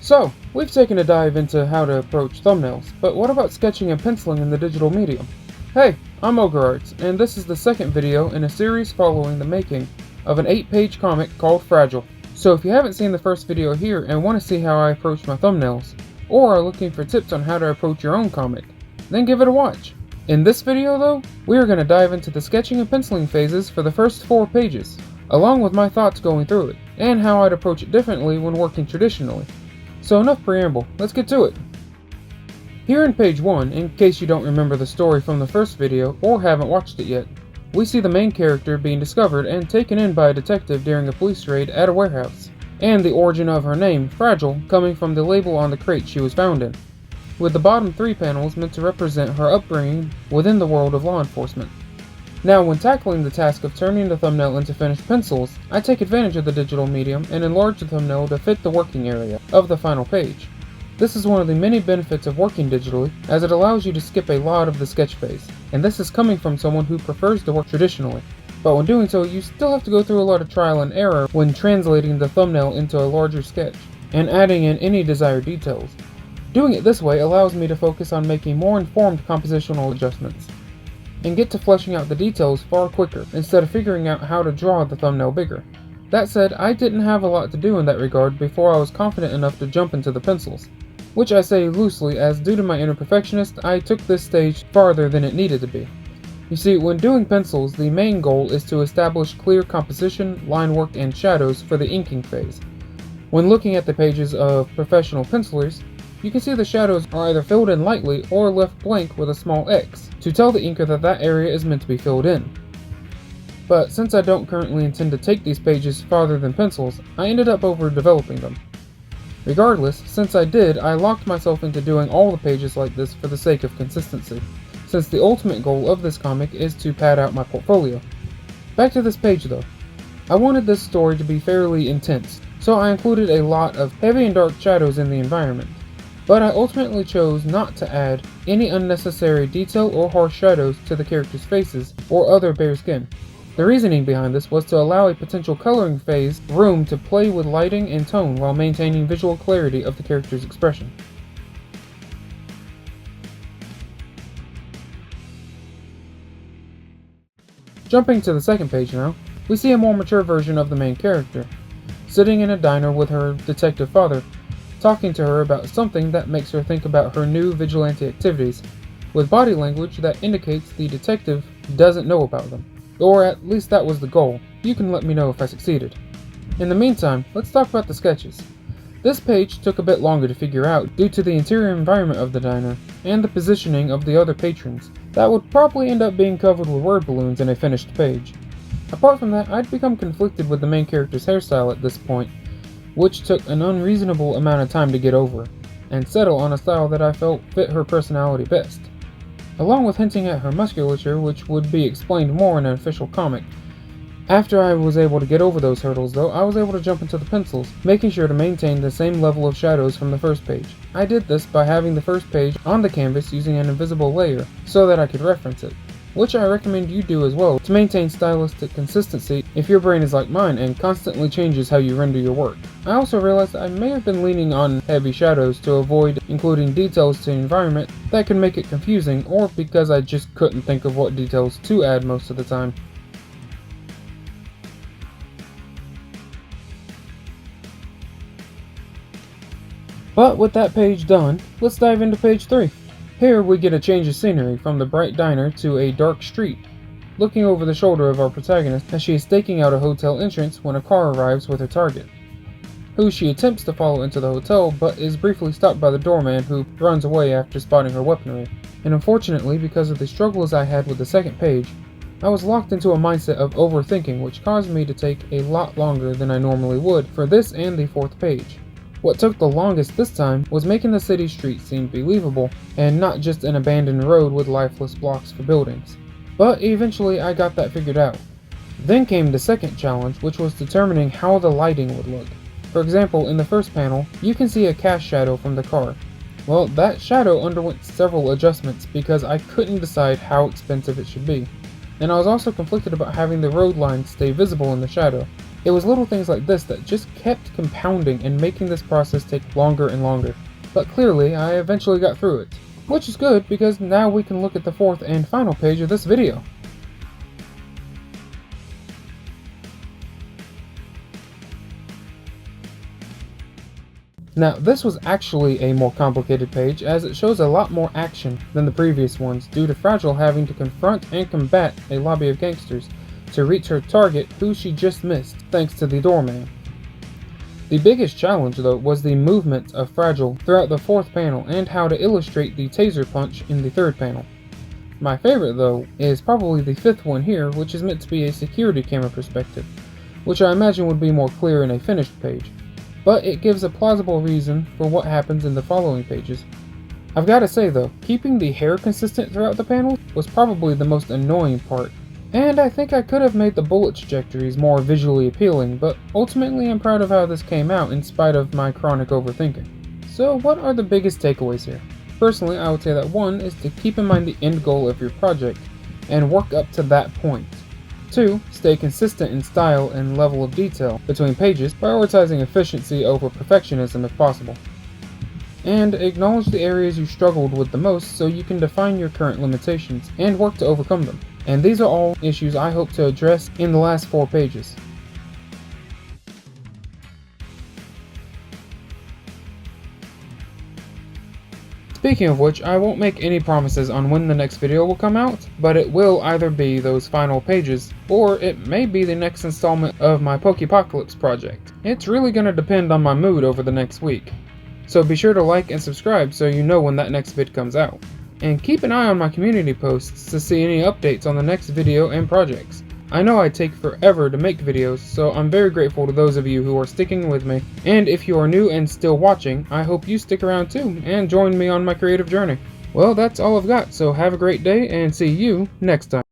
So, we've taken a dive into how to approach thumbnails, but what about sketching and penciling in the digital medium? Hey, I'm Ogrearts, and this is the second video in a series following the making of an 8-page comic called Fragile. So if you haven't seen the first video here and want to see how I approach my thumbnails, or are looking for tips on how to approach your own comic, then give it a watch. In this video though, we are going to dive into the sketching and penciling phases for the first 4 pages, along with my thoughts going through it, and how I'd approach it differently when working traditionally. So enough preamble, let's get to it. Here in page 1, in case you don't remember the story from the first video or haven't watched it yet, we see the main character being discovered and taken in by a detective during a police raid at a warehouse, and the origin of her name, Fragile, coming from the label on the crate she was found in, with the bottom 3 panels meant to represent her upbringing within the world of law enforcement. Now, when tackling the task of turning the thumbnail into finished pencils, I take advantage of the digital medium and enlarge the thumbnail to fit the working area of the final page. This is one of the many benefits of working digitally, as it allows you to skip a lot of the sketch phase, and this is coming from someone who prefers to work traditionally. But when doing so, you still have to go through a lot of trial and error when translating the thumbnail into a larger sketch, and adding in any desired details. Doing it this way allows me to focus on making more informed compositional adjustments, and get to fleshing out the details far quicker, instead of figuring out how to draw the thumbnail bigger. That said, I didn't have a lot to do in that regard before I was confident enough to jump into the pencils, which I say loosely as due to my inner perfectionist, I took this stage farther than it needed to be. You see, when doing pencils, the main goal is to establish clear composition, line work, and shadows for the inking phase. When looking at the pages of professional pencilers, you can see the shadows are either filled in lightly or left blank with a small X, to tell the inker that that area is meant to be filled in. But since I don't currently intend to take these pages farther than pencils, I ended up overdeveloping them. Regardless, since I did, I locked myself into doing all the pages like this for the sake of consistency, since the ultimate goal of this comic is to pad out my portfolio. Back to this page though. I wanted this story to be fairly intense, so I included a lot of heavy and dark shadows in the environment. But I ultimately chose not to add any unnecessary detail or harsh shadows to the characters' faces or other bare skin. The reasoning behind this was to allow a potential coloring phase room to play with lighting and tone while maintaining visual clarity of the character's expression. Jumping to the second page now, we see a more mature version of the main character, sitting in a diner with her detective father, talking to her about something that makes her think about her new vigilante activities, with body language that indicates the detective doesn't know about them. Or at least that was the goal. You can let me know if I succeeded. In the meantime, let's talk about the sketches. This page took a bit longer to figure out due to the interior environment of the diner and the positioning of the other patrons that would probably end up being covered with word balloons in a finished page. Apart from that, I'd become conflicted with the main character's hairstyle at this point, which took an unreasonable amount of time to get over, and settle on a style that I felt fit her personality best, along with hinting at her musculature, which would be explained more in an official comic. After I was able to get over those hurdles though, I was able to jump into the pencils, making sure to maintain the same level of shadows from the first page. I did this by having the first page on the canvas using an invisible layer so that I could reference it, which I recommend you do as well to maintain stylistic consistency if your brain is like mine and constantly changes how you render your work. I also realized that I may have been leaning on heavy shadows to avoid including details to the environment that could make it confusing, or because I just couldn't think of what details to add most of the time. But with that page done, let's dive into page 3. Here we get a change of scenery from the bright diner to a dark street, looking over the shoulder of our protagonist as she is staking out a hotel entrance when a car arrives with her target, who she attempts to follow into the hotel but is briefly stopped by the doorman, who runs away after spotting her weaponry. And unfortunately, because of the struggles I had with the second page, I was locked into a mindset of overthinking, which caused me to take a lot longer than I normally would for this and the 4th page. What took the longest this time was making the city streets seem believable, and not just an abandoned road with lifeless blocks for buildings. But eventually I got that figured out. Then came the second challenge, which was determining how the lighting would look. For example, in the first panel, you can see a cast shadow from the car. Well, that shadow underwent several adjustments because I couldn't decide how expensive it should be. And I was also conflicted about having the road lines stay visible in the shadow. It was little things like this that just kept compounding and making this process take longer and longer. But clearly, I eventually got through it. Which is good, because now we can look at the fourth and final page of this video. Now, this was actually a more complicated page, as it shows a lot more action than the previous ones, due to Fragile having to confront and combat a lobby of gangsters to reach her target, who she just missed, thanks to the doorman. The biggest challenge, though, was the movement of Fragile throughout the fourth panel, and how to illustrate the taser punch in the third panel. My favorite, though, is probably the fifth one here, which is meant to be a security camera perspective, which I imagine would be more clear in a finished page. But it gives a plausible reason for what happens in the following pages. I've gotta say though, keeping the hair consistent throughout the panel was probably the most annoying part, and I think I could have made the bullet trajectories more visually appealing, but ultimately I'm proud of how this came out in spite of my chronic overthinking. So what are the biggest takeaways here? Personally, I would say that 1 is to keep in mind the end goal of your project, and work up to that point. 2. Stay consistent in style and level of detail between pages, prioritizing efficiency over perfectionism if possible. And acknowledge the areas you struggled with the most so you can define your current limitations and work to overcome them. And these are all issues I hope to address in the last 4 pages. Speaking of which, I won't make any promises on when the next video will come out, but it will either be those final pages, or it may be the next installment of my Pokepocalypse project. It's really gonna depend on my mood over the next week. So be sure to like and subscribe so you know when that next vid comes out. And keep an eye on my community posts to see any updates on the next video and projects. I know I take forever to make videos, so I'm very grateful to those of you who are sticking with me, and if you are new and still watching, I hope you stick around too, and join me on my creative journey. Well, that's all I've got, so have a great day, and see you next time.